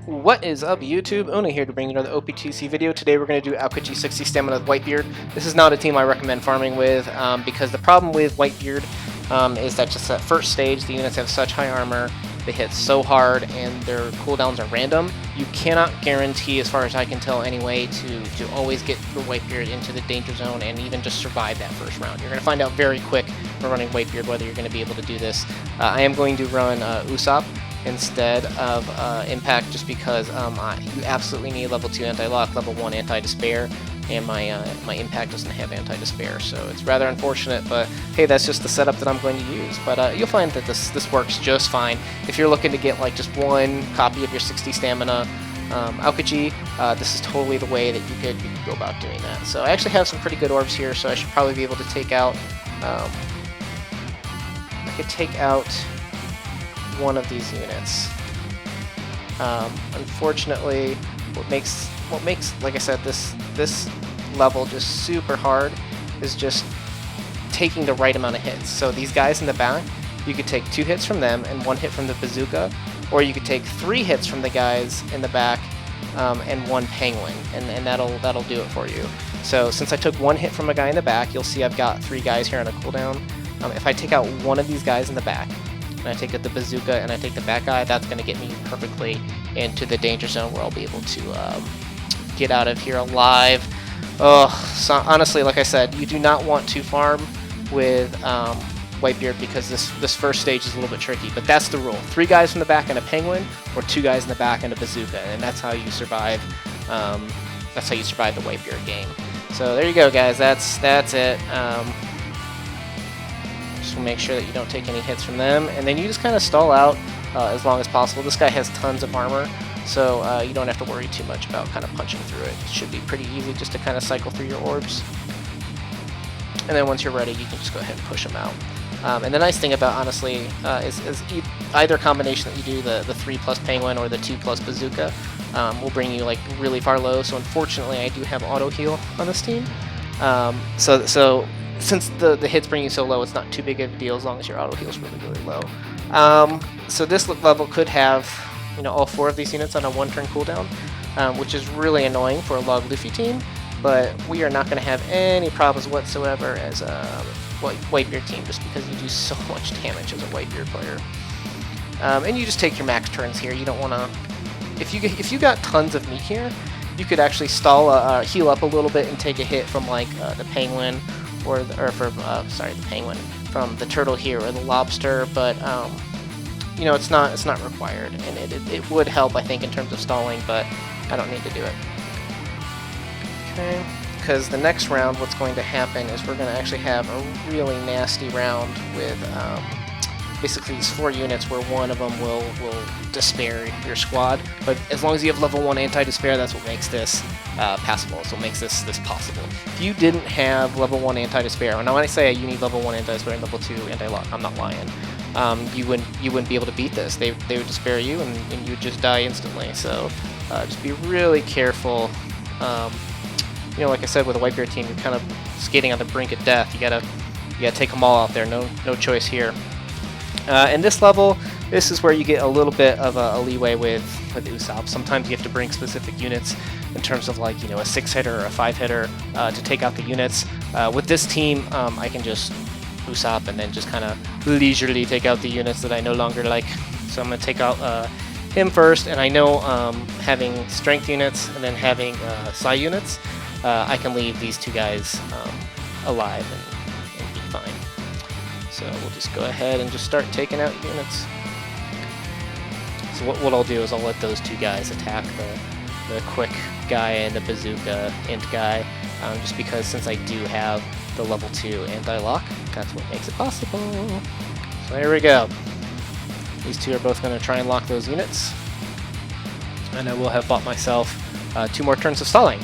What is up, YouTube? Una here to bring you another OPTC video. Today we're going to do Aokiji 60 Stamina with Whitebeard. This is not a team I recommend farming with because the problem with Whitebeard is that just at first stage the units have such high armor, they hit so hard, and their cooldowns are random. You cannot guarantee, as far as I can tell anyway, to always get your Whitebeard into the danger zone and even just survive that first round. You're going to find out very quick when running Whitebeard whether you're going to be able to do this. I am going to run Usopp instead of Impact, just because you absolutely need level 2 anti-lock, level 1 anti-despair, and my Impact doesn't have anti-despair, so it's rather unfortunate, but hey, that's just the setup that I'm going to use. But you'll find that this works just fine. If you're looking to get like just one copy of your 60 stamina Aokiji, this is totally the way that you could go about doing that. So I actually have some pretty good orbs here, so I should probably be able to take out I could take out one of these units. Unfortunately, what makes, like I said, this level just super hard is just taking the right amount of hits. So these guys in the back, you could take 2 hits from them and 1 hit from the bazooka, or you could take 3 hits from the guys in the back and 1 penguin, and that'll do it for you. So since I took 1 hit from a guy in the back, you'll see I've got 3 guys here on a cooldown. If I take out one of these guys in the back, and I take out the bazooka and I take the back guy, that's going to get me perfectly into the danger zone where I'll be able to get out of here alive. Oh, so honestly, like I said, you do not want to farm with Whitebeard because this first stage is a little bit tricky, but that's the rule. 3 guys from the back and a penguin, or 2 guys in the back and a bazooka, and that's how you survive. That's how you survive the Whitebeard game. So there you go, guys. That's it. Just make sure that you don't take any hits from them, and then you just kind of stall out as long as possible. This guy has tons of armor, so you don't have to worry too much about kind of punching through it. It should be pretty easy just to kind of cycle through your orbs. And then once you're ready, you can just go ahead and push them out. And the nice thing about, honestly, is either combination that you do, the 3 plus penguin or the 2 plus bazooka, will bring you like really far low. So unfortunately, I do have auto heal on this team. So since the hits bring you so low, it's not too big of a deal as long as your auto heal is really low. So this level could have, all 4 of these units on a 1-turn cooldown, which is really annoying for a Log Luffy team. But we are not going to have any problems whatsoever as a Whitebeard team, just because you do so much damage as a Whitebeard player. And you just take your max turns here. You don't want to. If you got tons of meat here, you could actually stall, heal up a little bit, and take a hit from like the penguin, the penguin, from the turtle here, or the lobster. But it's not required, and it would help, I think, in terms of stalling, but I don't need to do it. Okay, because the next round, what's going to happen is we're going to actually have a really nasty round with basically these 4 units where one of them will despair your squad. But as long as you have level 1 anti-despair, that's what makes this passable. So it makes this possible. If you didn't have level 1 anti-despair, and when I say you need level 1 anti-despair and level 2 anti-lock, I'm not lying. You wouldn't be able to beat this. They would despair you, and you'd just die instantly. So just be really careful. Like I said, with a Whitebeard team, you're kind of skating on the brink of death. You gotta take them all out there. No choice here. And this level, this is where you get a little bit of a leeway with Usopp. Sometimes you have to bring specific units in terms of like a 6-hitter or a 5-hitter to take out the units. With this team, I can just Usopp and then just kind of leisurely take out the units that I no longer like. So I'm gonna take out him first, and I know having strength units and then having psi units, I can leave these 2 guys alive and be fine. So we'll just go ahead and just start taking out units. So what I'll do is I'll let those 2 guys attack the quick guy and the bazooka int guy, just because since I do have the level 2 anti-lock, that's what makes it possible. So here we go. These 2 are both going to try and lock those units, and I will have bought myself 2 more turns of stalling,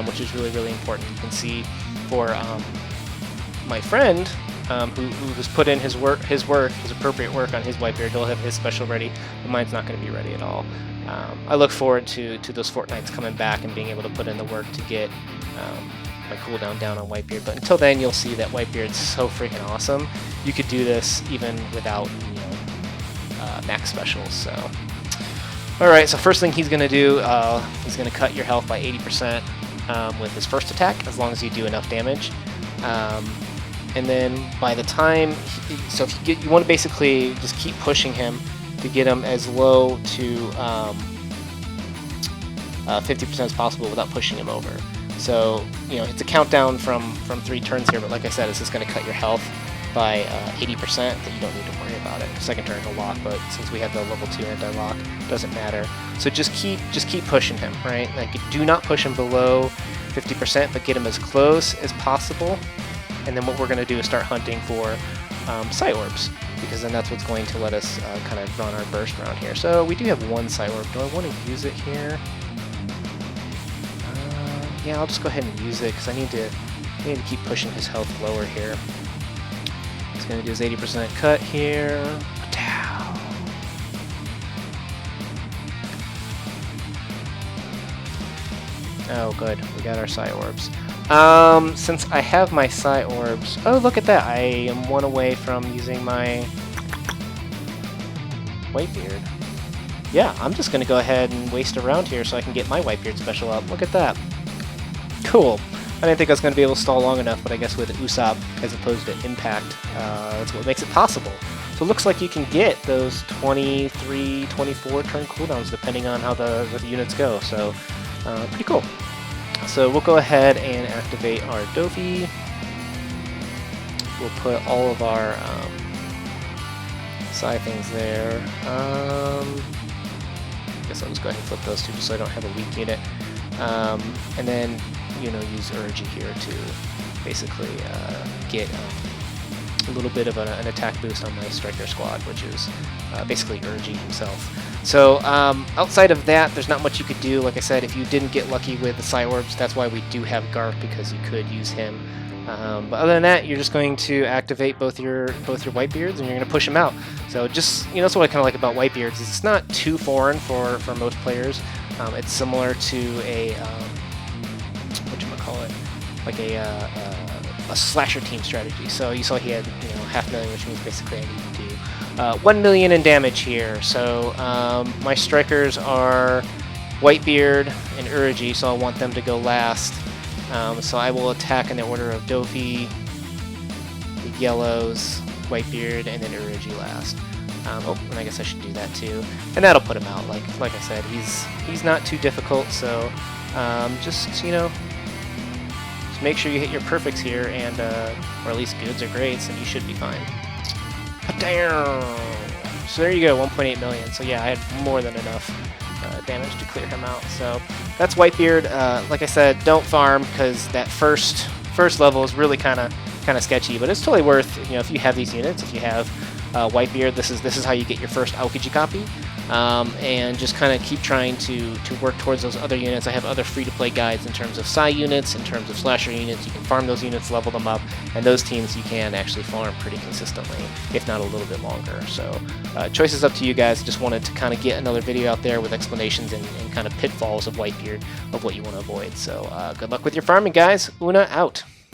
which is really important. You can see for my friend who has put in his appropriate work on his Whitebeard, he'll have his special ready, but mine's not going to be ready at all. I look forward to those fortnights coming back and being able to put in the work to get my cooldown down on Whitebeard. But until then, you'll see that Whitebeard's so freaking awesome. You could do this even without max specials. So Alright, so first thing he's going to do, he's going to cut your health by 80% with his first attack, as long as you do enough damage. And then by the time, so if you want to basically just keep pushing him to get him as low to 50% as possible without pushing him over. So, you know, it's a countdown from 3 turns here, but like I said, it's just going to cut your health by 80%, that you don't need to worry about it. Second turn he'll lock, but since we have the level 2 anti-lock, doesn't matter. So just keep pushing him, right? Like, do not push him below 50%, but get him as close as possible. And then what we're going to do is start hunting for Psi Orbs, because then that's what's going to let us kind of run our burst around here. So we do have 1 Psi Orb. Do I want to use it here? Yeah, I'll just go ahead and use it, because I need to keep pushing his health lower here. He's going to do his 80% cut here. Oh, good. We got our Psi Orbs. Since I have my Psi Orbs... Oh, look at that. I am 1 away from using my Whitebeard. Yeah, I'm just going to go ahead and waste a round here so I can get my Whitebeard special up. Look at that. Cool. I didn't think I was going to be able to stall long enough, but I guess with Usopp as opposed to Impact, that's what makes it possible. So it looks like you can get those 23, 24 turn cooldowns depending on how the units go. So pretty cool. So we'll go ahead and activate our Dofi. We'll put all of our Psi things there. I guess I'll just go ahead and flip those two just so I don't have a weak unit. And then, you know, use Urgi here to basically get a little bit of an attack boost on my striker squad, which is basically Urgi himself. So outside of that, there's not much you could do. Like I said, if you didn't get lucky with the Psi Orbs, that's why we do have Garp, because you could use him. But other than that, you're just going to activate both your Whitebeards, and you're going to push them out. So just, you know, that's what I kind of like about Whitebeards. It's not too foreign for most players. It's similar to a whatchamacallit, like a slasher team strategy. So you saw he had, you know, 500,000, which means basically I need to do 1 million in damage here. So my strikers are Whitebeard and Urgi, so I want them to go last. So I will attack in the order of Dofi, the yellows, Whitebeard, and then Urgi last. Oh, and I guess I should do that too, and that'll put him out. Like I said, he's not too difficult. So just, you know, just make sure you hit your perfects here, and or at least goods or greats, and you should be fine. Damn. So there you go, 1.8 million. So yeah, I had more than enough damage to clear him out. So that's Whitebeard. Like I said, don't farm, because that first level is really kind of sketchy, but it's totally worth, you know, if you have these units, if you have Whitebeard, this is how you get your first Aokiji copy, and just kind of keep trying to work towards those other units. I have other free-to-play guides in terms of Psi units, in terms of slasher units. You can farm those units, level them up, and those teams you can actually farm pretty consistently, if not a little bit longer. So choice is up to you guys. Just wanted to kind of get another video out there with explanations and kind of pitfalls of Whitebeard, of what you want to avoid. So good luck with your farming, guys. Una out.